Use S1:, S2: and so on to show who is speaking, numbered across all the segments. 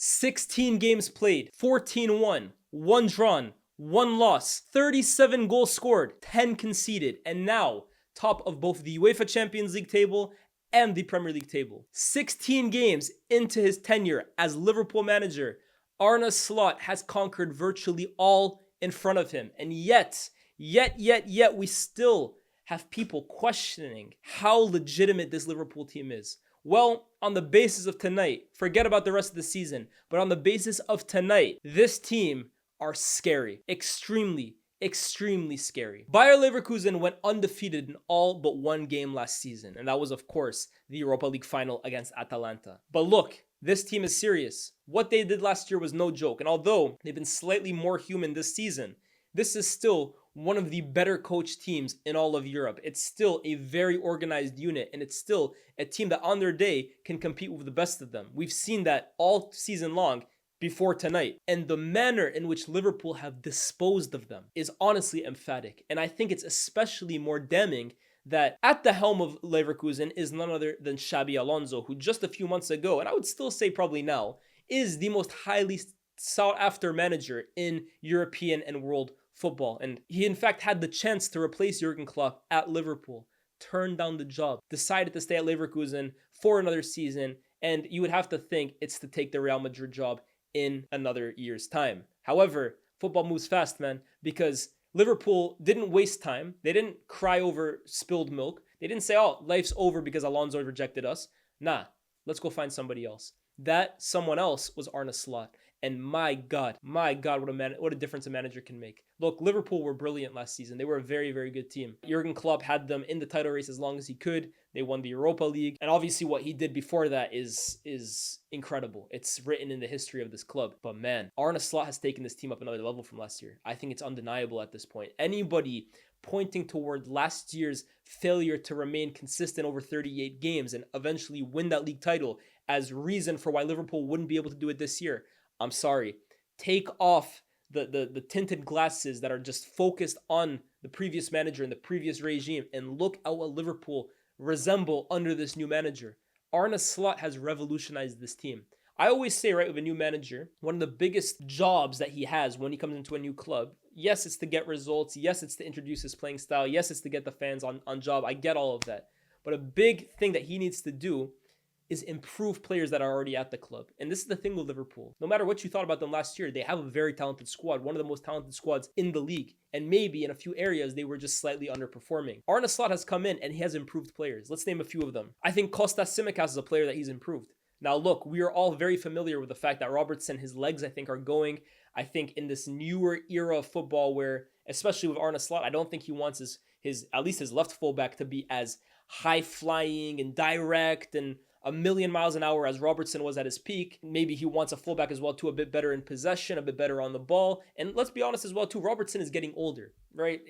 S1: 16 games played, 14 won, 1 drawn, 1 loss, 37 goals scored, 10 conceded, and now top of both the UEFA Champions League table and the Premier League table. 16 games into his tenure as Liverpool manager, Arne Slot has conquered virtually all in front of him. And yet, we still have people questioning how legitimate this Liverpool team is. Well, on the basis of tonight, forget about the rest of the season, but on the basis of tonight, this team are scary. Extremely scary. Bayer Leverkusen went undefeated in all but one game last season, and that was, of course, the Europa League final against Atalanta. But look, this team is serious. What they did last year was no joke, and although they've been slightly more human this season, this is still one of the better coached teams in all of Europe. It's still a very organized unit, and it's still a team that on their day can compete with the best of them. We've seen that all season long before tonight. And the manner in which Liverpool have disposed of them is honestly emphatic. And I think it's especially more damning that at the helm of Leverkusen is none other than Xabi Alonso, who just a few months ago, and I would still say probably now, is the most highly sought after manager in European and world football. And he in fact had the chance to replace Jurgen Klopp at Liverpool, turned down the job, decided to stay at Leverkusen for another season, and you would have to think it's to take the Real Madrid job in another year's time. However, football moves fast, man, because Liverpool didn't waste time. They didn't cry over spilled milk. They didn't say, oh, life's over because Alonso rejected us. Nah, let's go find somebody else. That someone else was Arne Slot. And my God, what a difference a manager can make. Look, Liverpool were brilliant last season. They were a very, very good team. Jurgen Klopp had them in the title race as long as he could. They won the Europa League. And obviously what he did before that is incredible. It's written in the history of this club. But man, Arne Slot has taken this team up another level from last year. I think it's undeniable at this point. Anybody pointing toward last year's failure to remain consistent over 38 games and eventually win that league title as reason for why Liverpool wouldn't be able to do it this year, I'm sorry. Take off the tinted glasses that are just focused on the previous manager and the previous regime and look at what Liverpool resemble under this new manager. Arne Slot has revolutionized this team. I always say, right, with a new manager, one of the biggest jobs that he has when he comes into a new club, yes, it's to get results. Yes, it's to introduce his playing style. Yes, it's to get the fans on job. I get all of that. But a big thing that he needs to do is improve players that are already at the club. And this is the thing with Liverpool. No matter what you thought about them last year, they have a very talented squad, one of the most talented squads in the league. And maybe in a few areas, they were just slightly underperforming. Arne Slot has come in and he has improved players. Let's name a few of them. I think Kostas Tsimikas is a player that he's improved. Now look, we are all very familiar with the fact that Robertson, his legs, I think, are going. I think in this newer era of football where, especially with Arne Slot, I don't think he wants his at least his left fullback to be as high-flying and direct and a million miles an hour as Robertson was at his peak. Maybe he wants a fullback as well too, a bit better in possession, a bit better on the ball. And let's be honest as well too, Robertson is getting older, right?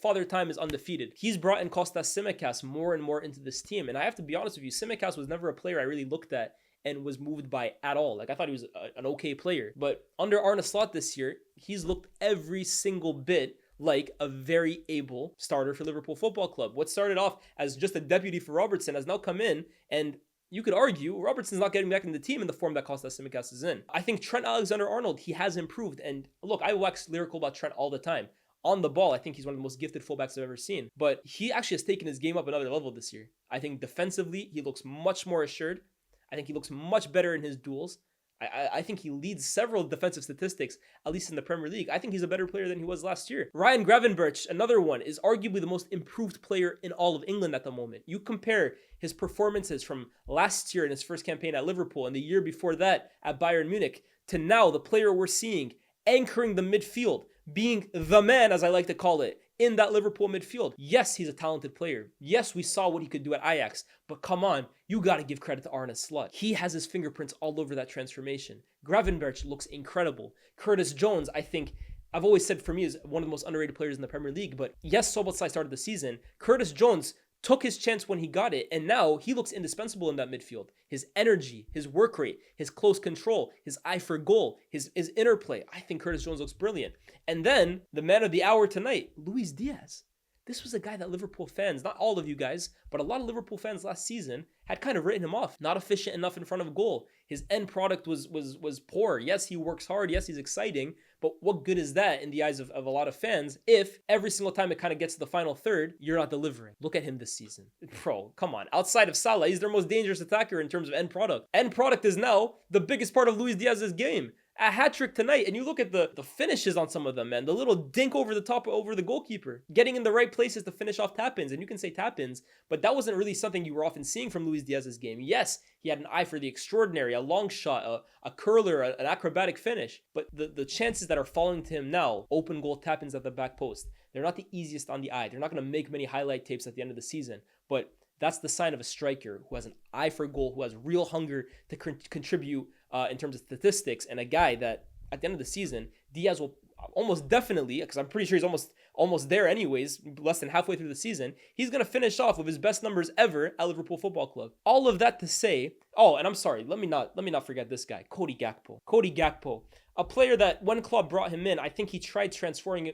S1: Father Time is undefeated. He's brought in Kostas Tsimikas more and more into this team. And I have to be honest with you, Tsimikas was never a player I really looked at and was moved by at all. Like I thought he was an okay player. But under Arne Slot this year, he's looked every single bit like a very able starter for Liverpool Football Club. What started off as just a deputy for Robertson has now come in, and you could argue Robertson's not getting back in the team in the form that Kostas Tsimikas is in. I think Trent Alexander-Arnold, he has improved. And look, I wax lyrical about Trent all the time. On the ball, I think he's one of the most gifted fullbacks I've ever seen. But he actually has taken his game up another level this year. I think defensively, he looks much more assured. I think he looks much better in his duels. I think he leads several defensive statistics, at least in the Premier League. I think he's a better player than he was last year. Ryan Gravenberch, another one, is arguably the most improved player in all of England at the moment. You compare his performances from last year in his first campaign at Liverpool and the year before that at Bayern Munich to now, the player we're seeing anchoring the midfield, being the man, as I like to call it, in that Liverpool midfield. Yes, he's a talented player. Yes, we saw what he could do at Ajax, but come on, you got to give credit to Arne Slot. He has his fingerprints all over that transformation. Gravenberch looks incredible. Curtis Jones, I think, I've always said for me is one of the most underrated players in the Premier League, but yes, Szoboszlai started the season. Curtis Jones took his chance when he got it, and now he looks indispensable in that midfield. His energy, his work rate, his close control, his eye for goal, his interplay. I think Curtis Jones looks brilliant. And then, the man of the hour tonight, Luis Diaz. This was a guy that Liverpool fans, not all of you guys, but a lot of Liverpool fans last season had kind of written him off. Not efficient enough in front of goal. His end product was poor. Yes, he works hard. Yes, he's exciting. But what good is that in the eyes of a lot of fans if every single time it kind of gets to the final third, you're not delivering? Look at him this season. Bro, come on. Outside of Salah, he's their most dangerous attacker in terms of end product. End product is now the biggest part of Luis Diaz's game. A hat-trick tonight, and you look at the finishes on some of them, man. The little dink over the top over the goalkeeper. Getting in the right places to finish off tap-ins, and you can say tap-ins, but that wasn't really something you were often seeing from Luis Diaz's game. Yes, he had an eye for the extraordinary, a long shot, a curler, an acrobatic finish, but the chances that are falling to him now, open goal tap-ins at the back post, they're not the easiest on the eye. They're not going to make many highlight tapes at the end of the season, but that's the sign of a striker who has an eye for goal, who has real hunger to contribute in terms of statistics, and a guy that at the end of the season, Diaz will almost definitely, because I'm pretty sure he's almost there anyways, less than halfway through the season, he's going to finish off with his best numbers ever at Liverpool Football Club. All of that to say, oh, and I'm sorry, let me not forget this guy, Cody Gakpo. Cody Gakpo, a player that when Klopp brought him in, I think he tried transforming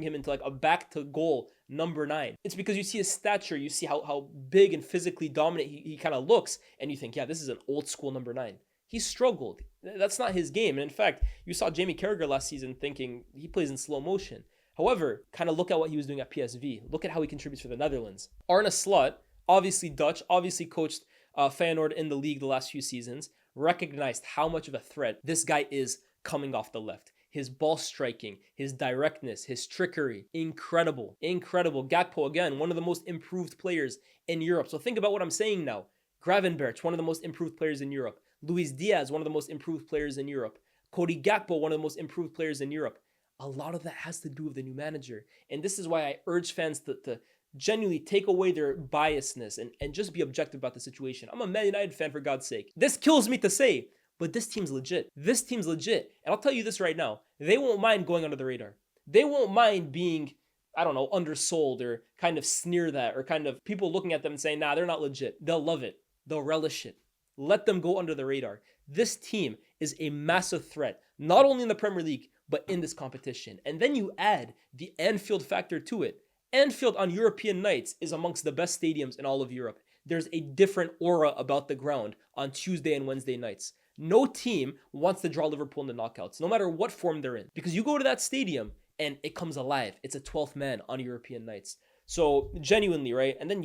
S1: him into like a back to goal number 9. It's because you see his stature, you see how big and physically dominant he kind of looks, and you think, yeah, this is an old school number 9. He struggled. That's not his game. And in fact, you saw Jamie Carragher last season thinking he plays in slow motion. However, kind of look at what he was doing at PSV. Look at how he contributes for the Netherlands. Arne Slot, obviously Dutch, obviously coached Feyenoord in the league the last few seasons, recognized how much of a threat this guy is coming off the left. His ball striking, his directness, his trickery, incredible, incredible. Gakpo, again, one of the most improved players in Europe. So think about what I'm saying now. Gravenberch, one of the most improved players in Europe. Luis Diaz, one of the most improved players in Europe. Cody Gakpo, one of the most improved players in Europe. A lot of that has to do with the new manager. And this is why I urge fans to genuinely take away their biasness and just be objective about the situation. I'm a Man United fan, for God's sake. This kills me to say, but this team's legit. This team's legit. And I'll tell you this right now. They won't mind going under the radar. They won't mind being, I don't know, undersold or kind of sneer that or kind of people looking at them and saying, nah, they're not legit. They'll love it. They'll relish it. Let them go under the radar. This team is a massive threat, not only in the Premier League, but in this competition. And then you add the Anfield factor to it. Anfield on European nights is amongst the best stadiums in all of Europe. There's a different aura about the ground on Tuesday and Wednesday nights. No team wants to draw Liverpool in the knockouts, no matter what form they're in. Because you go to that stadium and it comes alive. It's a 12th man on European nights. So genuinely, right? And then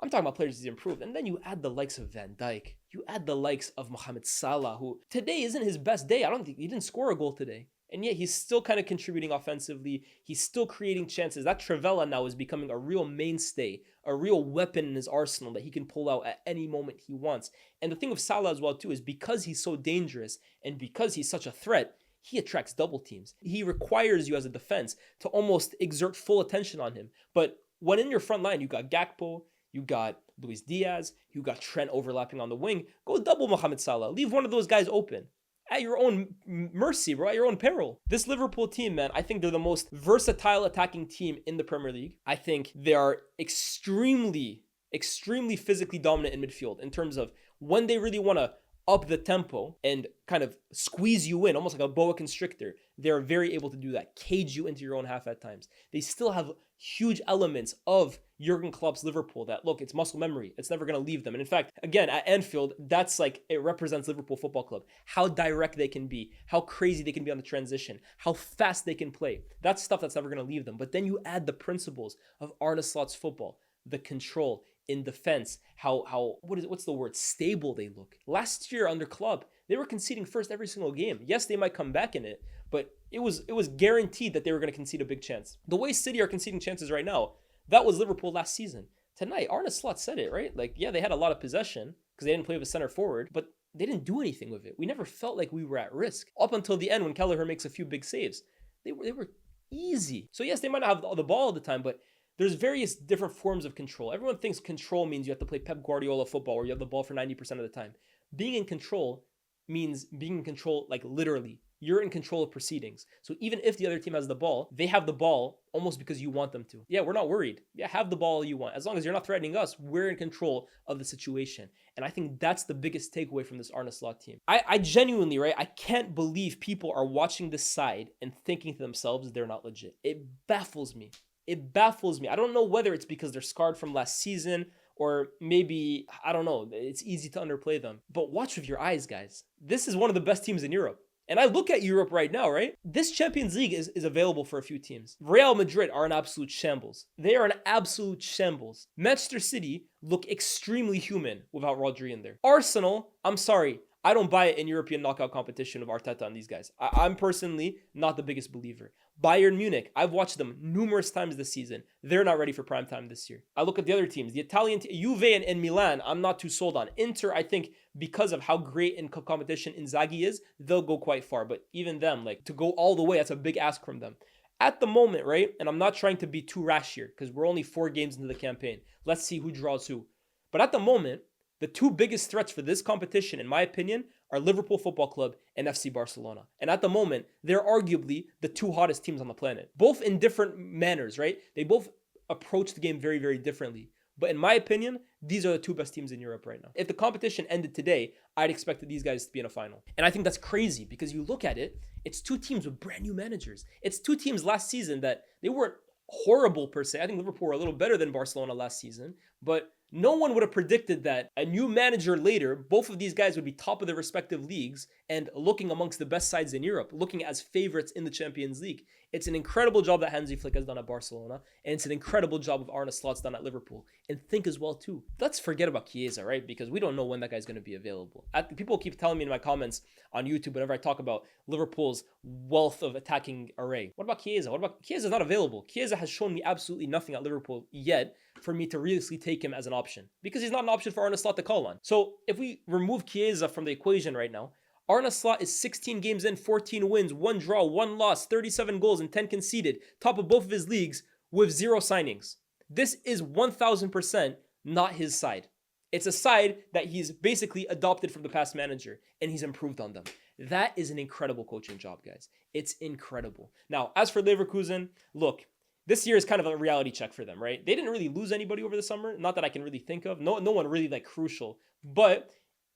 S1: I'm talking about players who's improved. And then you add the likes of Van Dijk. You add the likes of Mohamed Salah, who today isn't his best day. I don't think he didn't score a goal today. And yet he's still kind of contributing offensively. He's still creating chances. That Trivela now is becoming a real mainstay, a real weapon in his arsenal that he can pull out at any moment he wants. And the thing with Salah as well too is because he's so dangerous and because he's such a threat, he attracts double teams. He requires you as a defense to almost exert full attention on him. But when in your front line, you got Gakpo, you got Luis Diaz, you got Trent overlapping on the wing, go double Mohamed Salah. Leave one of those guys open. At your own mercy, bro, at your own peril. This Liverpool team, man, I think they're the most versatile attacking team in the Premier League. I think they are extremely physically dominant in midfield in terms of when they really want to up the tempo and kind of squeeze you in, almost like a boa constrictor. They're very able to do that, cage you into your own half at times. They still have huge elements of Jurgen Klopp's Liverpool that, look, it's muscle memory. It's never going to leave them. And in fact, again, at Anfield, that's like, it represents Liverpool Football Club. How direct they can be, how crazy they can be on the transition, how fast they can play. That's stuff that's never going to leave them. But then you add the principles of Arne Slot's football, the control in defense, what's the word? Stable they look. Last year under Klopp, they were conceding first every single game. Yes, they might come back in it, but it was guaranteed that they were going to concede a big chance. The way City are conceding chances right now, that was Liverpool last season. Tonight, Arne Slot said it, right? Like, yeah, they had a lot of possession because they didn't play with a center forward, but they didn't do anything with it. We never felt like we were at risk. Up until the end when Kelleher makes a few big saves. They were easy. So yes, they might not have the ball all the time, but there's various different forms of control. Everyone thinks control means you have to play Pep Guardiola football where you have the ball for 90% of the time. Being in control means being in control, like literally. You're in control of proceedings. So even if the other team has the ball, they have the ball almost because you want them to. Yeah, we're not worried. Yeah, have the ball all you want. As long as you're not threatening us, we're in control of the situation. And I think that's the biggest takeaway from this Arne Slot team. I genuinely, right, I can't believe people are watching this side and thinking to themselves they're not legit. It baffles me. It baffles me. I don't know whether it's because they're scarred from last season or maybe, I don't know, it's easy to underplay them. But watch with your eyes, guys. This is one of the best teams in Europe. And I look at Europe right now, right? This Champions League is available for a few teams. Real Madrid are an absolute shambles. They are an absolute shambles. Manchester City look extremely human without Rodri in there. Arsenal, I'm sorry, I don't buy it in European knockout competition with Arteta and these guys. I'm personally not the biggest believer. Bayern Munich, I've watched them numerous times this season. They're not ready for prime time this year. I look at the other teams, the Italian, Juve and Milan, I'm not too sold on. Inter, I think because of how great in competition Inzaghi is, they'll go quite far. But even them, like to go all the way, that's a big ask from them. At the moment, right, and I'm not trying to be too rash here because we're only 4 games into the campaign. Let's see who draws who. But at the moment, the 2 biggest threats for this competition, in my opinion, are Liverpool Football Club and FC Barcelona. And at the moment, they're arguably the 2 hottest teams on the planet. Both in different manners, right? They both approach the game very, very differently. But in my opinion, these are the 2 best teams in Europe right now. If the competition ended today, I'd expect these guys to be in a final. And I think that's crazy because you look at it, it's 2 teams with brand new managers. It's 2 teams last season that they weren't horrible per se. I think Liverpool were a little better than Barcelona last season, but no one would have predicted that a new manager later, both of these guys would be top of their respective leagues and looking amongst the best sides in Europe, looking as favorites in the Champions League. It's an incredible job that Hansi Flick has done at Barcelona, and it's an incredible job of Arne Slot's done at Liverpool. And think as well too, let's forget about Chiesa, right? Because we don't know when that guy's going to be available. People keep telling me in my comments on YouTube whenever I talk about Liverpool's wealth of attacking array. What about Chiesa? Chiesa's not available. Chiesa has shown me absolutely nothing at Liverpool yet for me to realistically take him as an option because he's not an option for Arne Slot to call on. So if we remove Chiesa from the equation right now, Arne Slot is 16 games in, 14 wins, 1 draw, 1 loss, 37 goals, and 10 conceded, top of both of his leagues with 0 signings. This is 1000% not his side. It's a side that he's basically adopted from the past manager, and he's improved on them. That is an incredible coaching job, guys. It's incredible. Now, as for Leverkusen, look, this year is kind of a reality check for them, right? They didn't really lose anybody over the summer. Not that I can really think of. No one really like crucial. But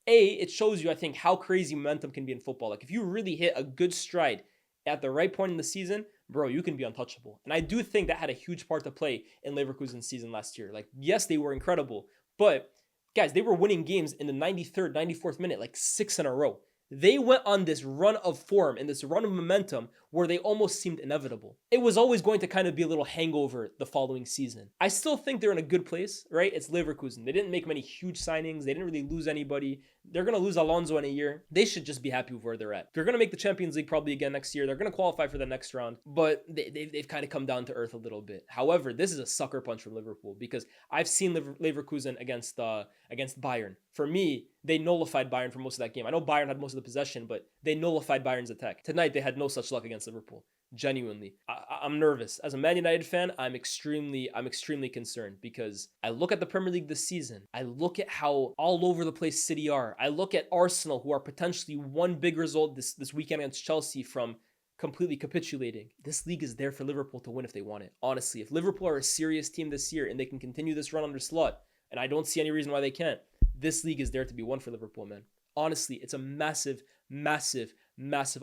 S1: it shows you, I think, how crazy momentum can be in football. Like if you really hit a good stride at the right point in the season, bro, you can be untouchable. And I do think that had a huge part to play in Leverkusen's season last year. Like, yes, they were incredible, but guys, they were winning games in the 93rd, 94th minute, like 6 in a row. They went on this run of form and this run of momentum where they almost seemed inevitable. It was always going to kind of be a little hangover the following season. I still think they're in a good place, right? It's Leverkusen. They didn't make many huge signings. They didn't really lose anybody. They're going to lose Alonso in a year. They should just be happy with where they're at. They're going to make the Champions League probably again next year. They're going to qualify for the next round, but they've kind of come down to earth a little bit. However, this is a sucker punch from Liverpool because I've seen Leverkusen against Bayern. For me, they nullified Bayern for most of that game. I know Bayern had most of the possession, but they nullified Bayern's attack. Tonight, they had no such luck against Liverpool. Genuinely. I'm nervous. As a Man United fan, I'm extremely concerned because I look at the Premier League this season. I look at how all over the place City are. I look at Arsenal, who are potentially one big result this weekend against Chelsea from completely capitulating. This league is there for Liverpool to win if they want it. Honestly, if Liverpool are a serious team this year and they can continue this run under Slot, and I don't see any reason why they can't, this league is there to be won for Liverpool, man. Honestly, it's a massive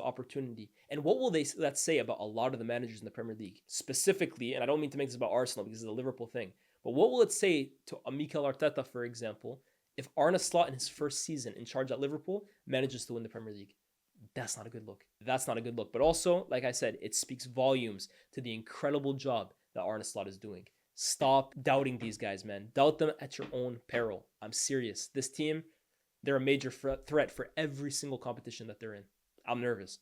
S1: opportunity. And what will that say about a lot of the managers in the Premier League? Specifically, and I don't mean to make this about Arsenal because it's a Liverpool thing, but what will it say to Mikel Arteta, for example, if Arne Slot in his first season in charge at Liverpool manages to win the Premier League? That's not a good look. That's not a good look. But also, like I said, it speaks volumes to the incredible job that Arne Slot is doing. Stop doubting these guys, man. Doubt them at your own peril. I'm serious. This team, they're a major threat for every single competition that they're in. I'm nervous.